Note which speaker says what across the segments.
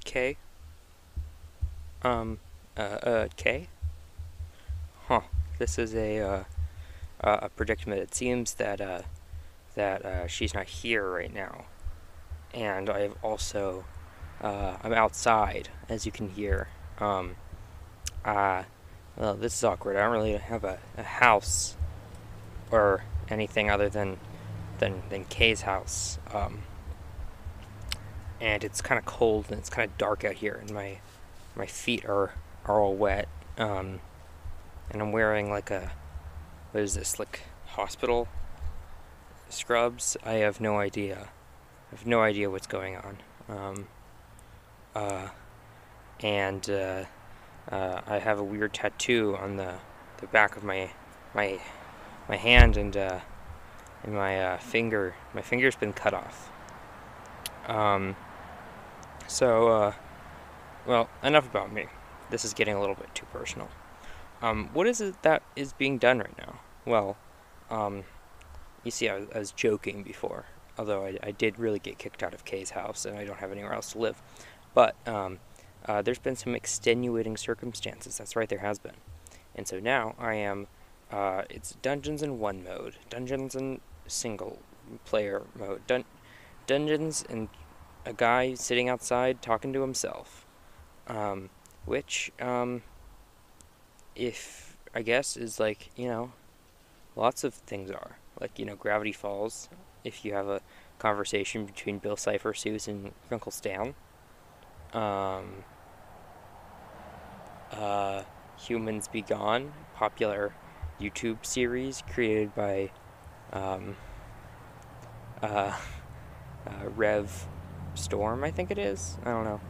Speaker 1: K? K? Huh. This is a predicament. It seems that she's not here right now. And I've also, I'm outside, as you can hear. Well, this is awkward. I don't really have a house or anything other than Kay's house. And it's kind of cold and it's kind of dark out here, and my feet are all wet. And I'm wearing like what is this, like hospital scrubs? I have no idea. I have no idea what's going on. And I have a weird tattoo on the back of my hand, and my finger. My finger's been cut off. Well, enough about me. This is getting a little bit too personal. What is it that is being done right now? Well, you see, I was joking before, although I did really get kicked out of Kay's house, and I don't have anywhere else to live. But there's been some extenuating circumstances. That's right, there has been. And so now I am, it's Dungeons in 1 mode, Dungeons in single player mode, Dungeons and a guy sitting outside talking to himself. Which, if, I guess, is like, lots of things are. Like, Gravity Falls, if you have a conversation between Bill Cipher, Susan, and Uncle Stan. Humans Be Gone, popular YouTube series created by, Rev Storm, I think it is. I don't know.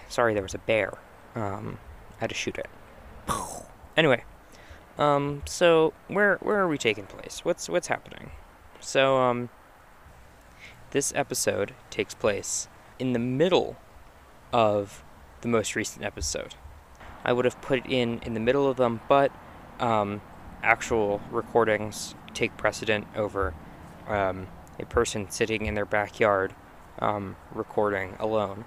Speaker 1: Sorry, there was a bear. I had to shoot it. Anyway, so where are we taking place? What's happening? So, this episode takes place in the middle of the most recent episode. I would have put it in the middle of them, but actual recordings take precedent over a person sitting in their backyard recording alone.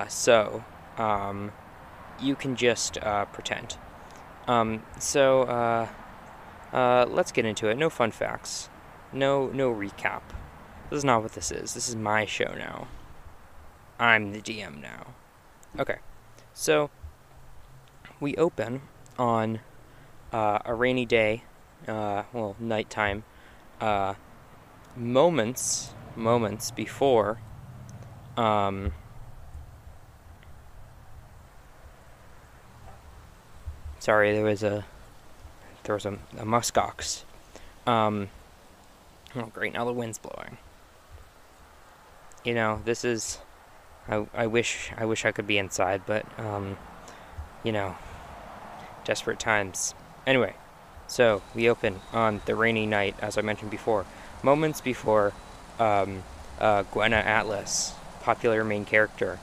Speaker 1: So you can just pretend. Let's get into it. No fun facts. No recap. This is not what this is. This is my show now. I'm the DM now. Okay. So we open on a rainy day, nighttime, moments before sorry, there was a muskox. Oh great, now the wind's blowing. This is, I wish I could be inside, but desperate times. Anyway, so we open on the rainy night, as I mentioned before, moments before Gwenna Atlas, popular main character,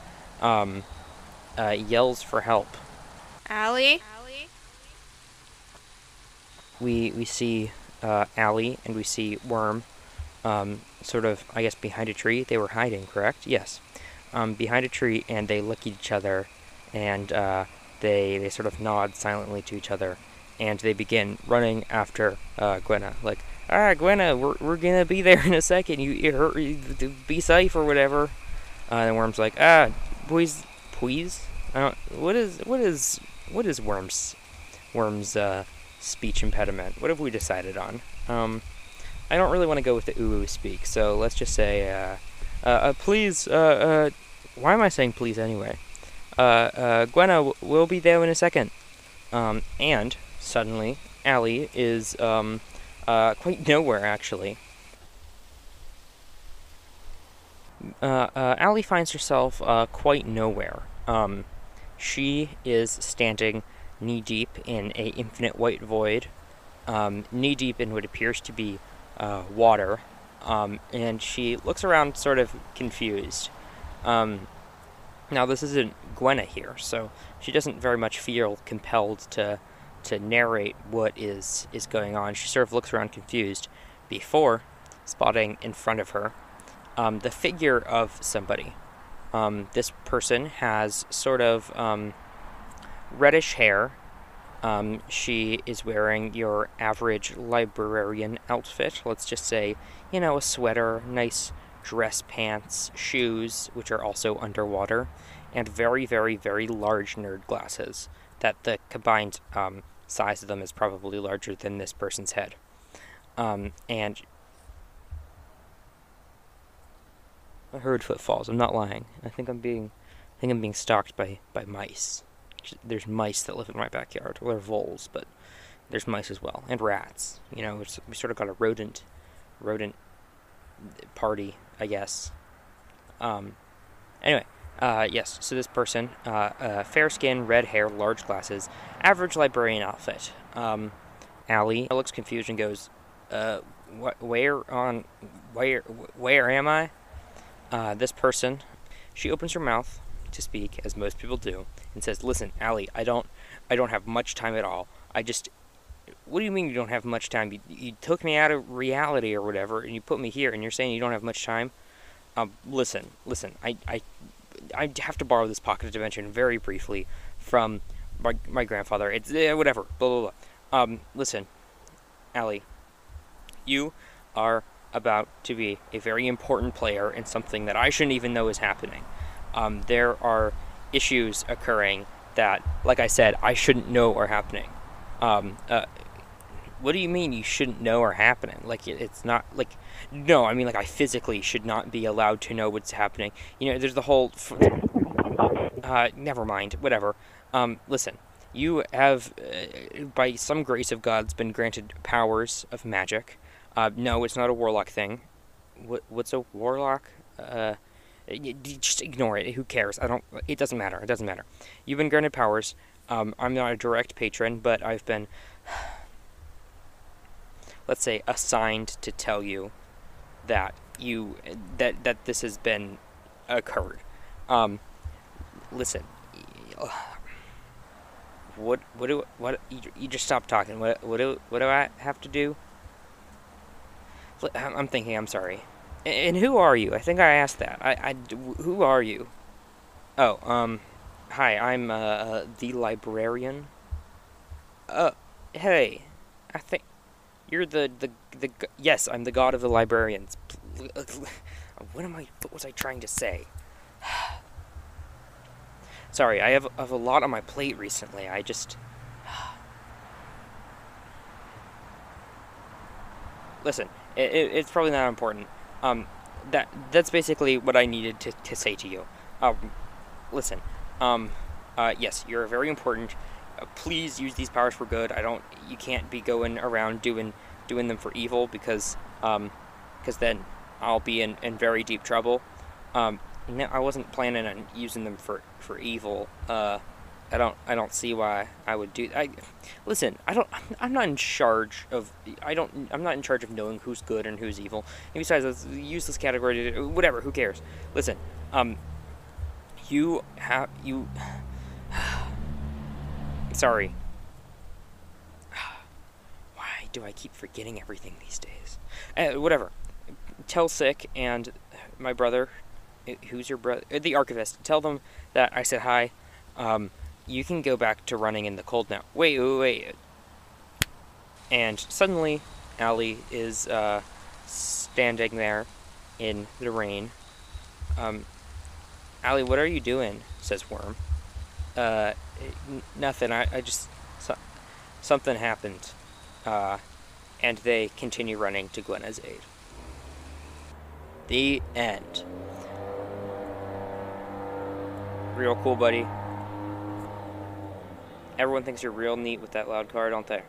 Speaker 1: yells for help.
Speaker 2: Allie?
Speaker 1: We see Allie and we see Worm, sort of, I guess, behind a tree. They were hiding, correct? Yes. Behind a tree, and they look at each other, and they sort of nod silently to each other, and they begin running after Gwenna. Like, Gwenna, we're gonna be there in a second. You be safe or whatever. And Worm's like, please. What is Worm's speech impediment? What have we decided on? I don't really want to go with the ooh speak, so let's just say, please, why am I saying please anyway? Gwenna, we'll be there in a second. And suddenly, Allie is, quite nowhere, actually. Allie finds herself, quite nowhere. She is standing knee-deep in a infinite white void, knee-deep in what appears to be water, and she looks around sort of confused. Now, this isn't Gwenna here, so she doesn't very much feel compelled to to narrate what is going on. She sort of looks around confused before spotting in front of her the figure of somebody. This person has sort of reddish hair. She is wearing your average librarian outfit. Let's just say, a sweater, nice dress pants, shoes, which are also underwater, and very, very, very large nerd glasses. That the combined size of them is probably larger than this person's head. And I heard footfalls. I'm not lying. I think I'm being stalked by mice. There's mice that live in my backyard. Well, they're voles, but there's mice as well, and rats. We sort of got a rodent party, I guess. Anyway, yes. So this person, fair skin, red hair, large glasses, average librarian outfit. Allie looks confused and goes, where am I? This person, she opens her mouth to speak, as most people do, and says, "Listen, Allie, I don't have much time at all. What do you mean you don't have much time? You took me out of reality or whatever, and you put me here, and you're saying you don't have much time? Listen, I have to borrow this pocket dimension very briefly from my grandfather. It's whatever, blah, blah, blah. Listen, Allie, you are about to be a very important player in something that I shouldn't even know is happening. There are issues occurring that, like I said, I shouldn't know are happening. What do you mean you shouldn't know are happening? Like, it's not, like, no, I mean, like, I physically should not be allowed to know what's happening. There's the whole, never mind, whatever. Listen, you have, by some grace of gods, been granted powers of magic. No, it's not a warlock thing. What's a warlock? Just ignore it. Who cares? It doesn't matter. It doesn't matter. You've been granted powers. I'm not a direct patron, but I've been, let's say, assigned to tell you that that this has been occurred. Listen. What you just stop talking. What do I have to do? I'm thinking. I'm sorry. And who are you? I think I asked that. Who are you? Oh, hi, I'm, the librarian. Hey, I think you're yes, I'm the god of the librarians. What was I trying to say? Sorry, I have a lot on my plate recently. Listen, it's probably not important. That's basically what I needed to say to you. Listen, yes, you're very important. Please use these powers for good. You can't be going around doing them for evil, because then I'll be in very deep trouble. No, I wasn't planning on using them for evil. I don't see why I would do. Listen. I'm not in charge of. I'm not in charge of knowing who's good and who's evil. And besides, let's use this category to whatever. Who cares? Listen. You. Sorry. Why do I keep forgetting everything these days? Whatever. Tell Sick and my brother. Who's your brother? The archivist. Tell them that I said hi. You can go back to running in the cold now. Wait. And suddenly, Allie is standing there in the rain. Allie, what are you doing? Says Worm. Nothing. I just... something happened. And they continue running to Gwenna's aid. The end. Real cool, buddy. Everyone thinks you're real neat with that loud car, don't they?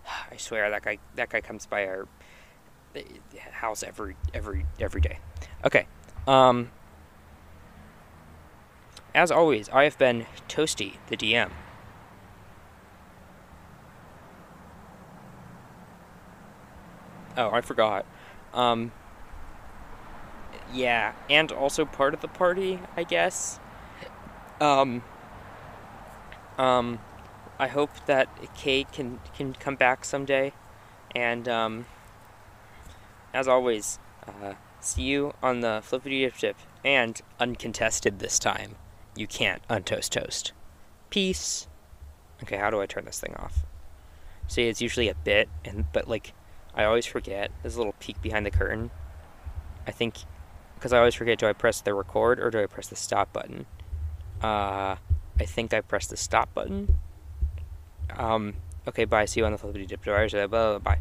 Speaker 1: I swear that guy comes by our house every day. Okay. As always, I have been Toasty, the DM. Oh, I forgot. Yeah, and also part of the party, I guess. I hope that Kate can come back someday. And as always, see you on the flippity dip dip, and uncontested this time. You can't untoast toast. Peace. Okay, how do I turn this thing off? See, it's usually a bit, but like I always forget. There's a little peek behind the curtain. I think because I always forget. Do I press the record or do I press the stop button? I think I pressed the stop button. Okay, bye. See you on the flippity dip. Bye.